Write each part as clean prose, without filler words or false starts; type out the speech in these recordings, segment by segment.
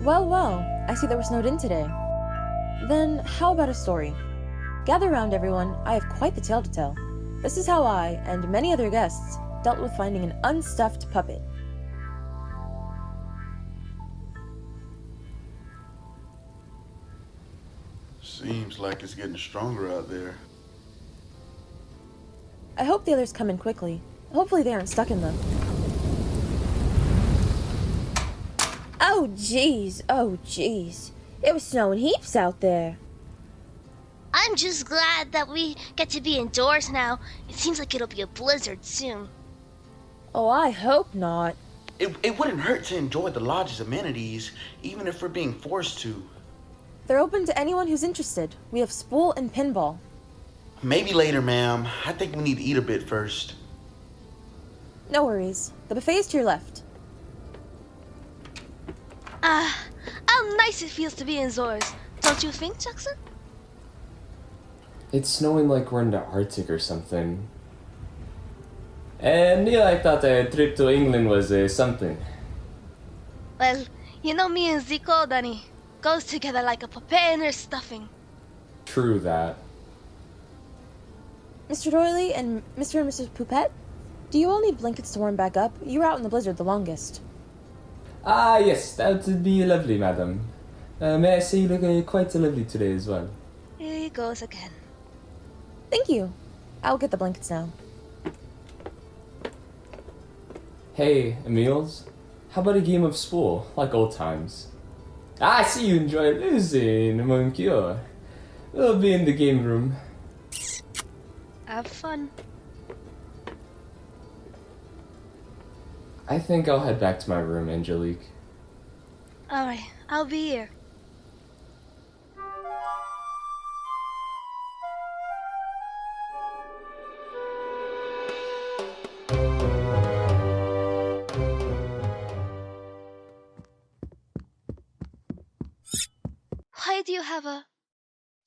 Well, well, I see that we're snowed in today. Then, how about a story? Gather round, everyone, I have quite the tale to tell. This is how I, and many other guests, dealt with finding an unstuffed puppet. Seems like it's getting stronger out there. I hope the others come in quickly. Hopefully they aren't stuck in them. Oh jeez, oh jeez. It was snowing heaps out there. I'm just glad that we get to be indoors now. It seems like it'll be a blizzard soon. Oh, I hope not. It wouldn't hurt to enjoy the lodge's amenities, even if we're being forced to. They're open to anyone who's interested. We have spool and pinball. Maybe later, ma'am. I think we need to eat a bit first. No worries. The buffet is to your left. How nice it feels to be indoors. Don't you think, Jackson? It's snowing like we're in the Arctic or something. And yeah, I thought a trip to England was something. Well, you know me and Zico, Danny. Goes together like a puppet and her stuffing. True that. Mr. Doyley and Mr. and Mrs. Poupette, do you all need blankets to warm back up? You were out in the blizzard the longest. Ah, yes, that would be lovely, madam. May I say you look quite lovely today as well. Here he goes again. Thank you. I'll get the blankets now. Hey, Emils, how about a game of spool, like old times? I see you enjoy losing, mon cure. We'll be in the game room. Have fun. I think I'll head back to my room, Angelique. Alright, I'll be here. Why do you have a...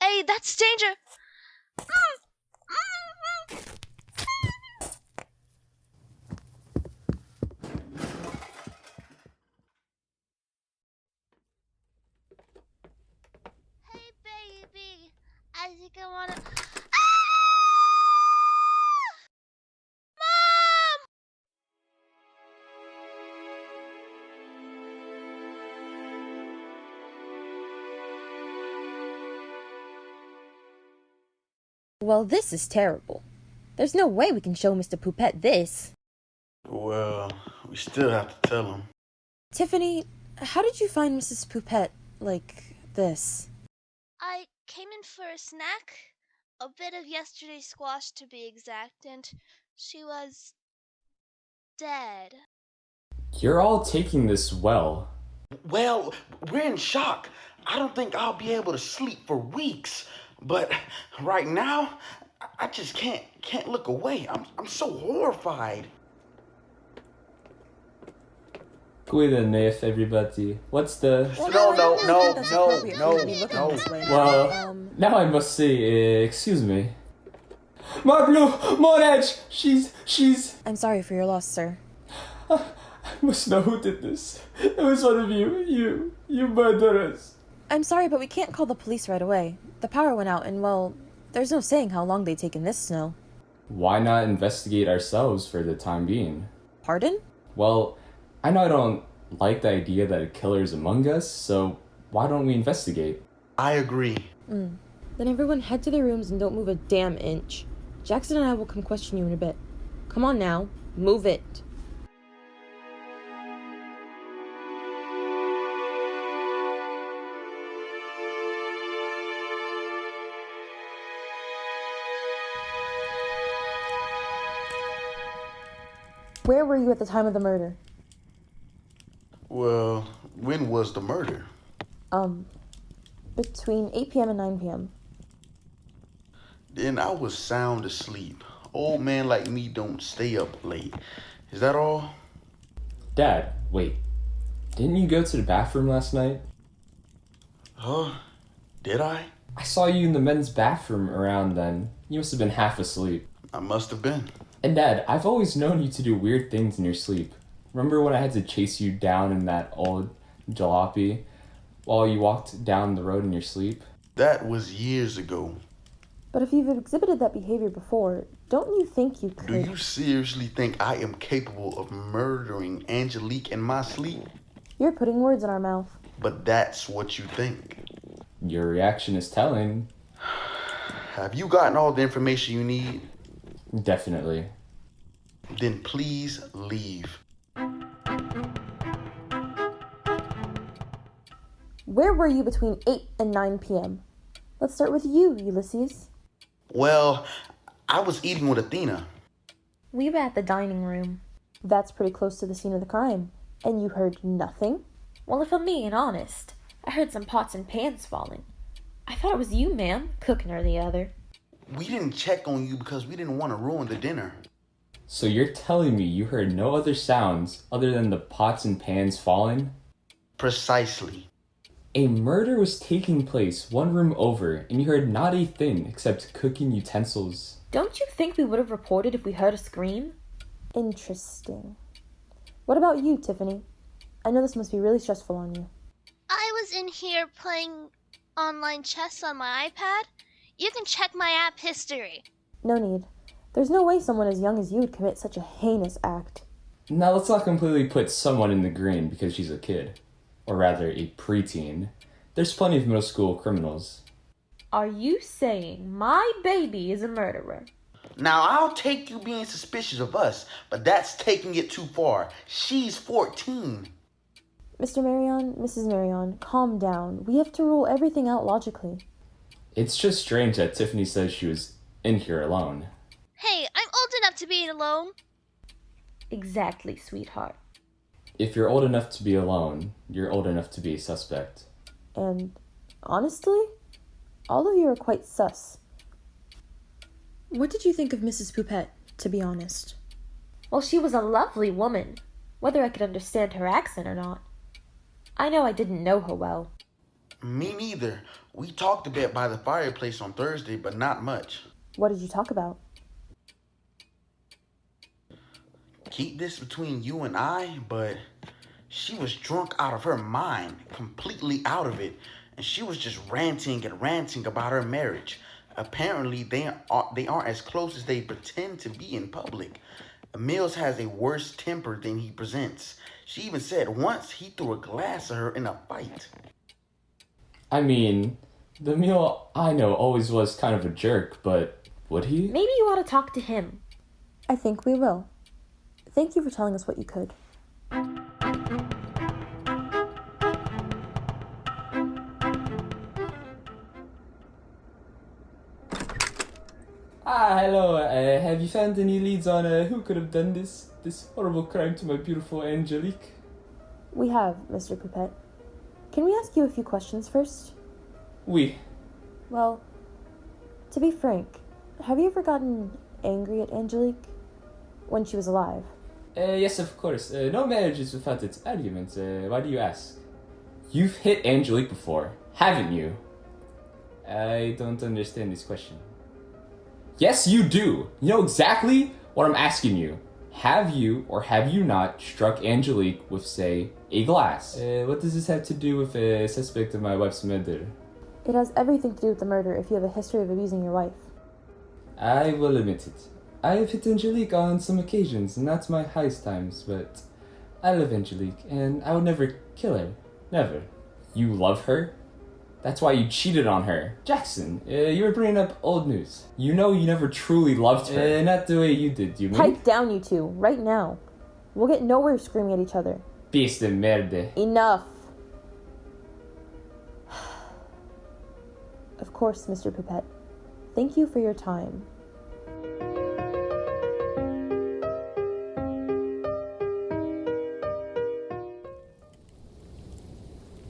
Hey, that's danger! Hey, baby! I think I wanna... Mom! Well, this is terrible. There's no way we can show Mr. Poupette this. Well, we still have to tell him. Tiffany, how did you find Mrs. Poupette like this? I came in for a snack, a bit of yesterday's squash to be exact, and she was dead. You're all taking this well. Well, we're in shock. I don't think I'll be able to sleep for weeks. But right now, I just can't look away. I'm so horrified. Cuídense, everybody. What's the... No. Well, now I must say, excuse me. Marbleu, Monage! She's... I'm sorry for your loss, sir. I must know who did this. It was one of you murderers. I'm sorry, but we can't call the police right away. The power went out and, well, there's no saying how long they'd take in this snow. Why not investigate ourselves for the time being? Pardon? Well, I know I don't like the idea that a killer's among us, so why don't we investigate? I agree. Then everyone head to their rooms and don't move a damn inch. Jackson and I will come question you in a bit. Come on now, move it. Where were you at the time of the murder? Well, when was the murder? Between 8 p.m. and 9 p.m. Then I was sound asleep. Old man like me don't stay up late. Is that all? Dad, wait. Didn't you go to the bathroom last night? Huh? Did I? I saw you in the men's bathroom around then. You must have been half asleep. I must have been. And Dad, I've always known you to do weird things in your sleep. Remember when I had to chase you down in that old jalopy? while you walked down the road in your sleep? That was years ago. But if you've exhibited that behavior before, don't you think you could... Do you seriously think I am capable of murdering Angelique in my sleep? You're putting words in our mouth. But that's what you think. Your reaction is telling. Have you gotten all the information you need? Definitely. Then please leave. Where were you between 8 and 9 p.m.? Let's start with you, Ulysses. Well, I was eating with Athena. We were at the dining room. That's pretty close to the scene of the crime. And you heard nothing? Well, if I'm being honest, I heard some pots and pans falling. I thought it was you, ma'am, cooking or the other. We didn't check on you because we didn't want to ruin the dinner. So you're telling me you heard no other sounds other than the pots and pans falling? Precisely. A murder was taking place one room over, and you heard not a thing except cooking utensils. Don't you think we would have reported if we heard a scream? Interesting. What about you, Tiffany? I know this must be really stressful on you. I was in here playing online chess on my iPad. You can check my app history. No need. There's no way someone as young as you would commit such a heinous act. Now let's not completely put someone in the green because she's a kid. Or rather, a preteen. There's plenty of middle school criminals. Are you saying my baby is a murderer? Now, I'll take you being suspicious of us, but that's taking it too far. She's 14. Mr. Marion, Mrs. Marion, calm down. We have to rule everything out logically. It's just strange that Tiffany says she was in here alone. Hey, I'm old enough to be alone. Exactly, sweetheart. If you're old enough to be alone, you're old enough to be a suspect. And honestly, all of you are quite sus. What did you think of Mrs. Poupette, to be honest? Well, she was a lovely woman, whether I could understand her accent or not. I know I didn't know her well. Me neither. We talked a bit by the fireplace on Thursday, but not much. What did you talk about? Keep this between you and I, but she was drunk out of her mind, completely out of it, and she was just ranting and ranting about her marriage. Apparently, they aren't as close as they pretend to be in public. Mills has a worse temper than he presents. She even said once he threw a glass at her in a fight. I mean, the Emil I know always was kind of a jerk, but would he? Maybe you ought to talk to him. I think we will. Thank you for telling us what you could. Hello. Have you found any leads on who could have done this horrible crime to my beautiful Angelique? We have, Mr. Poupette. Can we ask you a few questions first? Oui. Well, to be frank, have you ever gotten angry at Angelique when she was alive? Yes, of course. No marriage is without its arguments. Why do you ask? You've hit Angelique before, haven't you? I don't understand this question. Yes, you do. You know exactly what I'm asking you. Have you or have you not struck Angelique with, say, a glass? What does this have to do with a suspect of my wife's murder? It has everything to do with the murder if you have a history of abusing your wife. I will admit it. I have hit Angelique on some occasions, and that's my highest times, but I love Angelique, and I would never kill her. Never. You love her? That's why you cheated on her. Jackson, you were bringing up old news. You know you never truly loved her. Not the way you did, you mean? Pipe down, you two, right now. We'll get nowhere screaming at each other. Piece de merde. Enough. Of course, Mr. Poupette. Thank you for your time.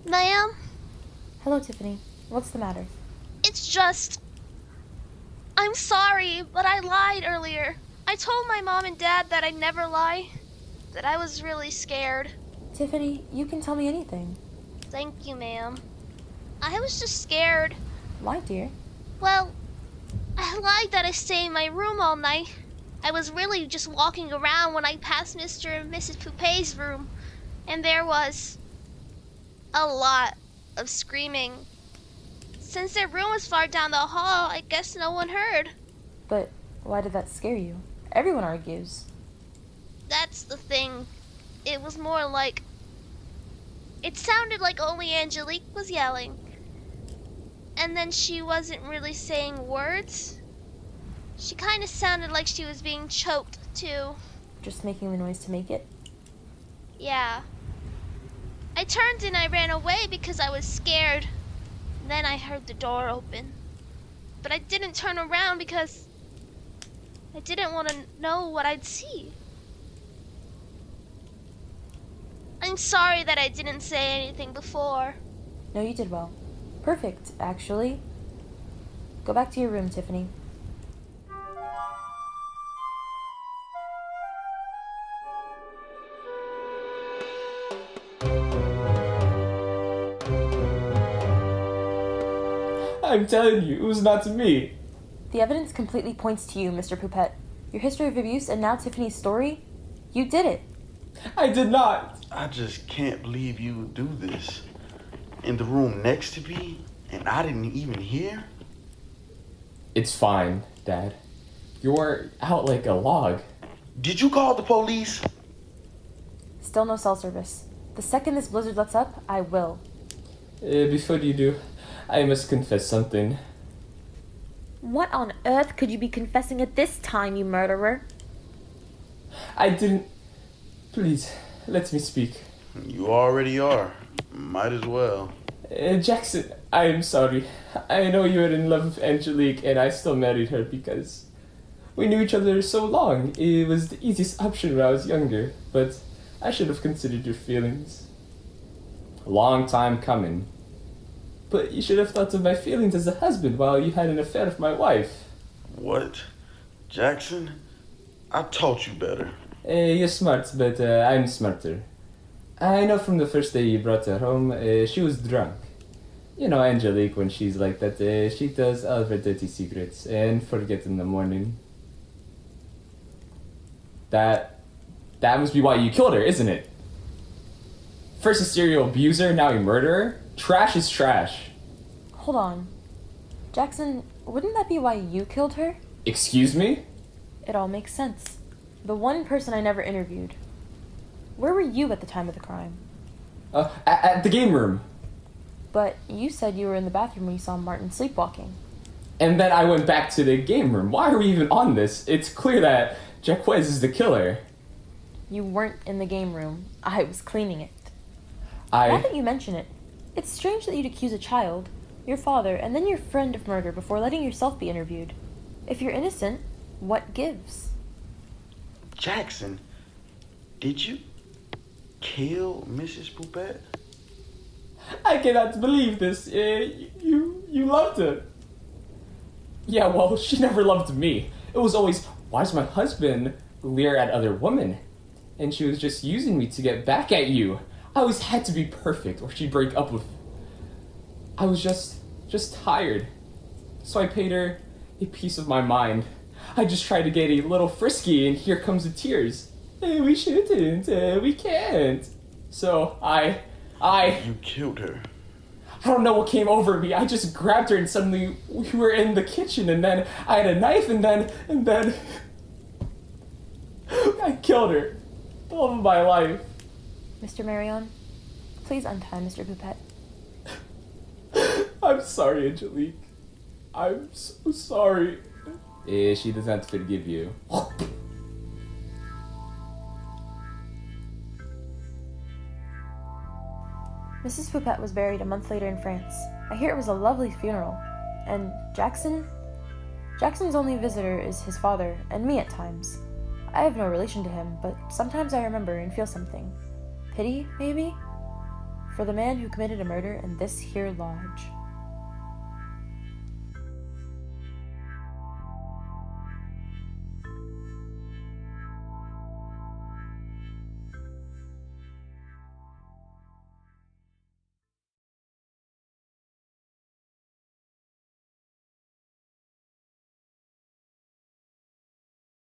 Ma'am, Hello, Tiffany. What's the matter? it's just... I'm sorry, but I lied earlier. I told my mom and dad that I'd never lie. That I was really scared. Tiffany, you can tell me anything. Thank you, ma'am. I was just scared. Why, dear? Well, I lied that I stayed in my room all night. I was really just walking around when I passed Mr. and Mrs. Poupette's room. And there was a lot of screaming. Since their room was far down the hall, I guess no one heard. But why did that scare you? Everyone argues. That's the thing. It was more like... It sounded like only Angelique was yelling. And then she wasn't really saying words. She kind of sounded like she was being choked, too. Just making the noise to make it? Yeah. I turned and I ran away because I was scared. Then I heard the door open. But I didn't turn around because I didn't want to know what I'd see. I'm sorry that I didn't say anything before. No, you did well. Perfect, actually. Go back to your room, Tiffany. I'm telling you, it was not to me. The evidence completely points to you, Mr. Poupette. Your history of abuse and now Tiffany's story? You did it. I did not. I just can't believe you would do this. In the room next to me, and I didn't even hear? It's fine, Dad. You're out like a log. Did you call the police? Still no cell service. The second this blizzard lets up, I will. Before you do, I must confess something. What on earth could you be confessing at this time, you murderer? I didn't... Please, let me speak. You already are. Might as well. Jackson, I am sorry. I know you were in love with Angelique and I still married her because we knew each other so long. It was the easiest option when I was younger, but I should have considered your feelings. A long time coming. But you should have thought of my feelings as a husband while you had an affair with my wife. What? Jackson? I taught you better. You're smart, but I'm smarter. I know from the first day you brought her home, she was drunk. You know Angelique, when she's like that, she tells all of her dirty secrets and forgets in the morning. That must be why you killed her, isn't it? First a serial abuser, now a murderer? Trash is trash. Hold on. Jackson, wouldn't that be why you killed her? Excuse me? It all makes sense. The one person I never interviewed. Where were you at the time of the crime? At the game room. But you said you were in the bathroom when you saw Martin sleepwalking. And then I went back to the game room. Why are we even on this? It's clear that Jaquez is the killer. You weren't in the game room. I was cleaning it. Now that you mention it, it's strange that you'd accuse a child, your father, and then your friend of murder before letting yourself be interviewed. If you're innocent, what gives? Jackson, did you kill Mrs. Poupette? I cannot believe this. You loved her. Yeah, well, she never loved me. It was always, why does my husband leer at other women? And she was just using me to get back at you. I always had to be perfect or she'd break up with... I was just tired. So I paid her a piece of my mind. I just tried to get a little frisky and here comes the tears. We shouldn't, we can't. So I... You killed her. I don't know what came over me. I just grabbed her and suddenly we were in the kitchen and then I had a knife and then I killed her. The love of my life. Mr. Marion, please untie Mr. Poupette. I'm sorry, Angelique. I'm so sorry. She does not forgive you. Mrs. Poupette was buried a month later in France. I hear it was a lovely funeral. And Jackson's only visitor is his father, and me at times. I have no relation to him, but sometimes I remember and feel something. Pity, maybe? For the man who committed a murder in this here lodge.